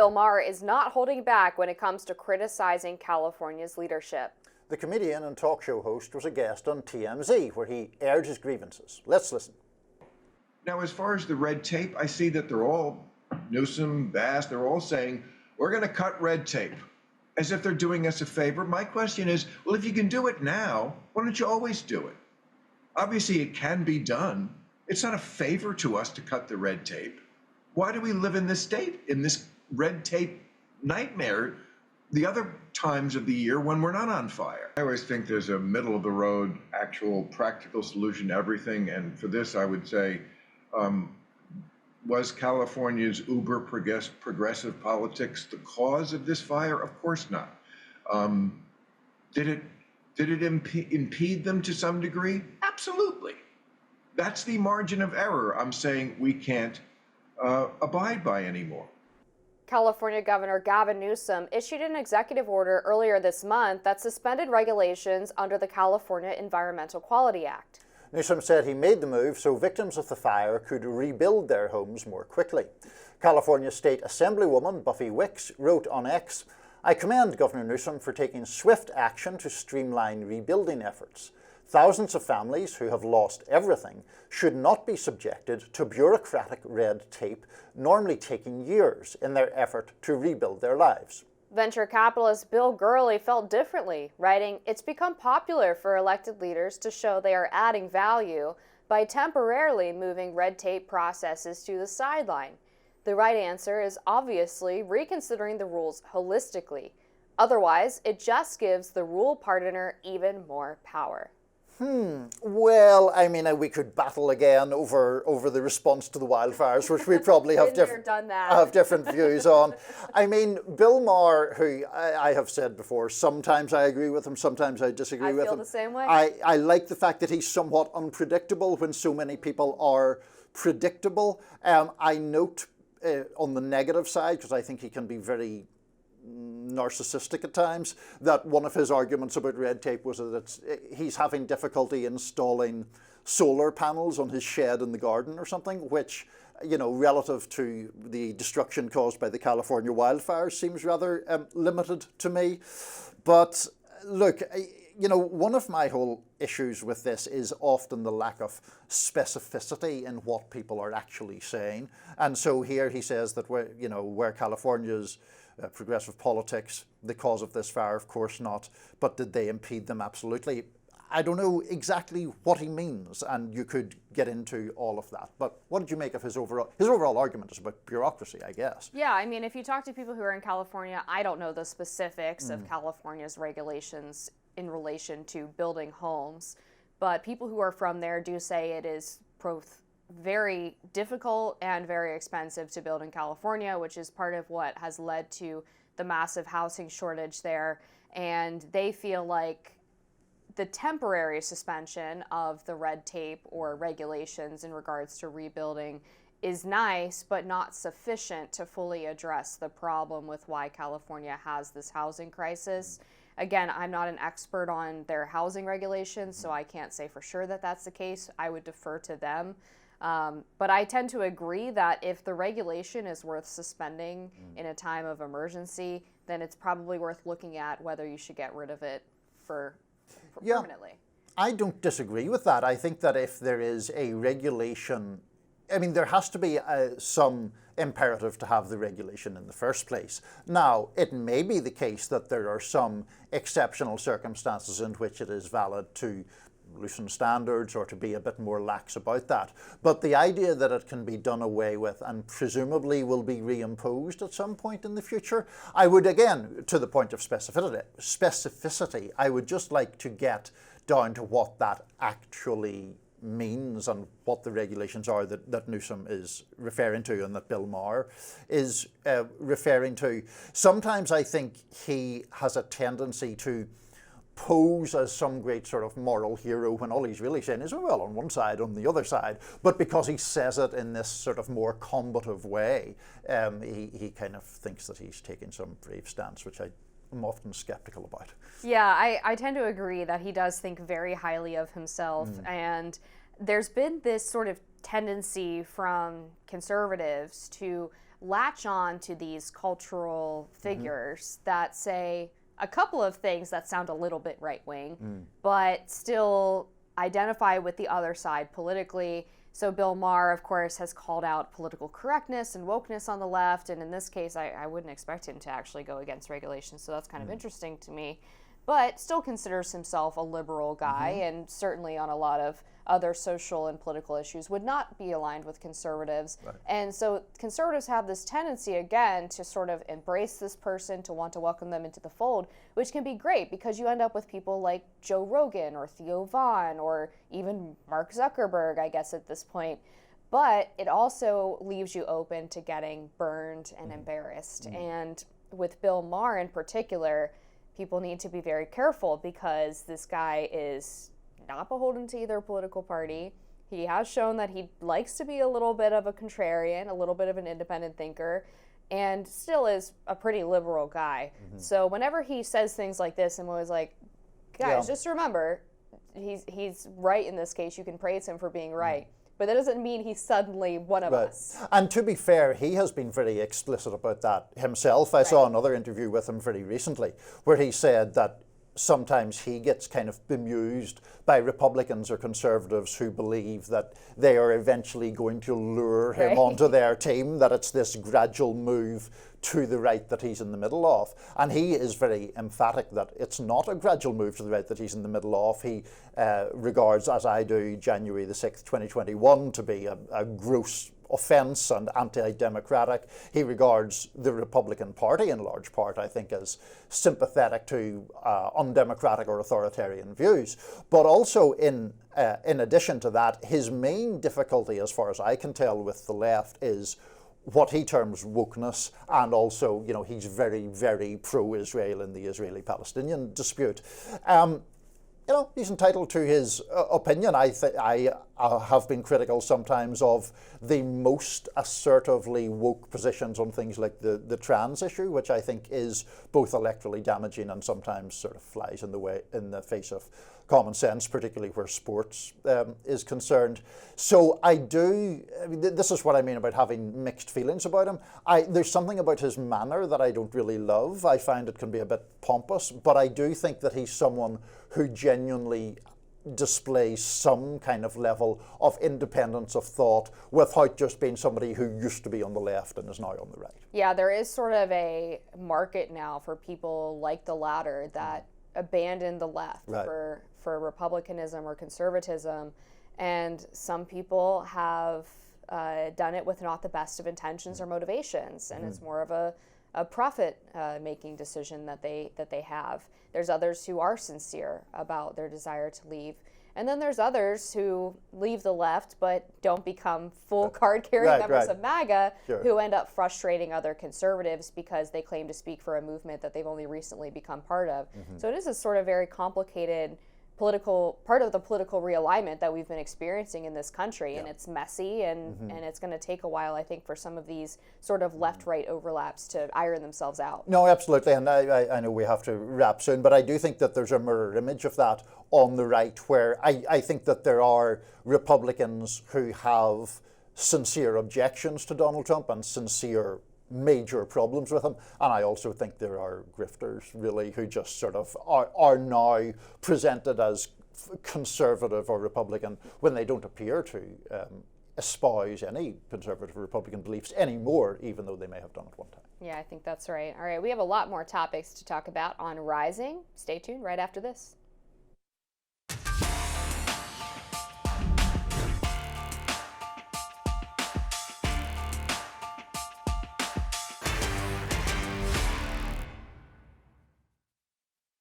Bill Maher is not holding back when it comes to criticizing California's leadership. The comedian and talk show host was a guest on TMZ, where he aired his grievances. Let's listen. Now, as far as the red tape, I see that they're all, Newsom, Bass, they're all saying, we're going to cut red tape, as if they're doing us a favor. My question is, well, if you can do it now, why don't you always do it? Obviously, it can be done. It's not a favor to us to cut the red tape. Why do we live in this state, in this red tape nightmare, the other times of the year when we're not on fire? I always think there's a middle of the road, actual practical solution to everything. And for this, I would say, was California's uber progressive politics the cause of this fire? Of course not. Did it impede them to some degree? Absolutely. That's the margin of error I'm saying we can't abide by anymore. California Governor Gavin Newsom issued an executive order earlier this month that suspended regulations under the California Environmental Quality Act. Newsom said he made the move so victims of the fire could rebuild their homes more quickly. California State Assemblywoman Buffy Wicks wrote on X, "I commend Governor Newsom for taking swift action to streamline rebuilding efforts. Thousands of families who have lost everything should not be subjected to bureaucratic red tape, normally taking years in their effort to rebuild their lives." Venture capitalist Bill Gurley felt differently, writing, "It's become popular for elected leaders to show they are adding value by temporarily moving red tape processes to the sideline. The right answer is obviously reconsidering the rules holistically. Otherwise, it just gives the rule pardoner even more power." Well, I mean, we could battle again over the response to the wildfires, which we probably have different views on. I mean, Bill Maher, who I have said before, sometimes I agree with him, sometimes I disagree with him. I feel the same way. I like the fact that he's somewhat unpredictable when so many people are predictable. I note on the negative side, because I think he can be very narcissistic at times, that one of his arguments about red tape was that he's having difficulty installing solar panels on his shed in the garden or something, which, you know, relative to the destruction caused by the California wildfires seems rather limited to me. But look, you know, one of my whole issues with this is often the lack of specificity in what people are actually saying. And so here he says that where California's progressive politics, the cause of this fire, of course not, but did they impede them? Absolutely. I don't know exactly what he means, and you could get into all of that. But what did you make of his overall argument? Is about bureaucracy, I guess. Yeah, I mean, if you talk to people who are in California, I don't know the specifics of California's regulations in relation to building homes, but people who are from there do say it is very difficult and very expensive to build in California, which is part of what has led to the massive housing shortage there. And they feel like the temporary suspension of the red tape or regulations in regards to rebuilding is nice, but not sufficient to fully address the problem with why California has this housing crisis. Again, I'm not an expert on their housing regulations, so I can't say for sure that that's the case. I would defer to them. But I tend to agree that if the regulation is worth suspending in a time of emergency, then it's probably worth looking at whether you should get rid of it permanently. I don't disagree with that. I think that if there is a regulation, I mean, there has to be some imperative to have the regulation in the first place. Now, it may be the case that there are some exceptional circumstances in which it is valid to loosen standards or to be a bit more lax about that. But the idea that it can be done away with and presumably will be reimposed at some point in the future, I would, again, to the point of specificity, I would just like to get down to what that actually means and what the regulations are that Newsom is referring to and that Bill Maher is referring to. Sometimes I think he has a tendency to pose as some great sort of moral hero when all he's really saying is, oh, well, on one side, on the other side. But because he says it in this sort of more combative way, he kind of thinks that he's taking some brave stance, which I'm often skeptical about. Yeah, I tend to agree that he does think very highly of himself. And there's been this sort of tendency from conservatives to latch on to these cultural figures that say a couple of things that sound a little bit right-wing, but still identify with the other side politically. So Bill Maher, of course, has called out political correctness and wokeness on the left, and in this case, I wouldn't expect him to actually go against regulations, so that's kind of interesting to me. But still considers himself a liberal guy, and certainly on a lot of other social and political issues would not be aligned with conservatives. Right. And so conservatives have this tendency, again, to sort of embrace this person, to want to welcome them into the fold, which can be great because you end up with people like Joe Rogan or Theo Vaughn or even Mark Zuckerberg, I guess, at this point. But it also leaves you open to getting burned and embarrassed. And with Bill Maher in particular, people need to be very careful because this guy is not beholden to either political party. He has shown that he likes to be a little bit of a contrarian, a little bit of an independent thinker, and still is a pretty liberal guy. So whenever he says things like this, I'm always like, guys, just remember, he's right in this case. You can praise him for being right. But that doesn't mean he's suddenly one of us. And to be fair, he has been very explicit about that himself. I saw another interview with him very recently where he said that sometimes he gets kind of bemused by Republicans or conservatives who believe that they are eventually going to lure him onto their team, that it's this gradual move to the right that he's in the middle of. And he is very emphatic that it's not a gradual move to the right that he's in the middle of. He regards, as I do, January the 6th, 2021 to be a gross offence and anti-democratic. He regards the Republican Party in large part, I think, as sympathetic to undemocratic or authoritarian views. But also in addition to that, his main difficulty, as far as I can tell, with the left is what he terms wokeness, and also, he's very, very pro-Israel in the Israeli-Palestinian dispute. He's entitled to his opinion. I have been critical sometimes of the most assertively woke positions on things like the trans issue, which I think is both electorally damaging and sometimes sort of flies in the face of common sense, particularly where sports is concerned. So this is what I mean about having mixed feelings about him. There's something about his manner that I don't really love. I find it can be a bit pompous, but I do think that he's someone who genuinely displays some kind of level of independence of thought without just being somebody who used to be on the left and is now on the right. Yeah, there is sort of a market now for people like the latter that abandon the left for republicanism or conservatism, and some people have done it with not the best of intentions or motivations, and it's more of a profit making decision that they have. There's others who are sincere about their desire to leave, and then there's others who leave the left but don't become full card-carrying members of MAGA, who end up frustrating other conservatives because they claim to speak for a movement that they've only recently become part of. So it is a sort of very complicated part of the political realignment that we've been experiencing in this country, and it's messy, and it's going to take a while, I think, for some of these sort of left-right overlaps to iron themselves out. No, absolutely, and I know we have to wrap soon, but I do think that there's a mirror image of that on the right, where I think that there are Republicans who have sincere objections to Donald Trump and sincere major problems with him, and I also think there are grifters really who just sort of are now presented as conservative or Republican when they don't appear to espouse any conservative or Republican beliefs anymore, even though they may have done it one time. Yeah, I think that's right. All right, we have a lot more topics to talk about on Rising. Stay tuned right after this.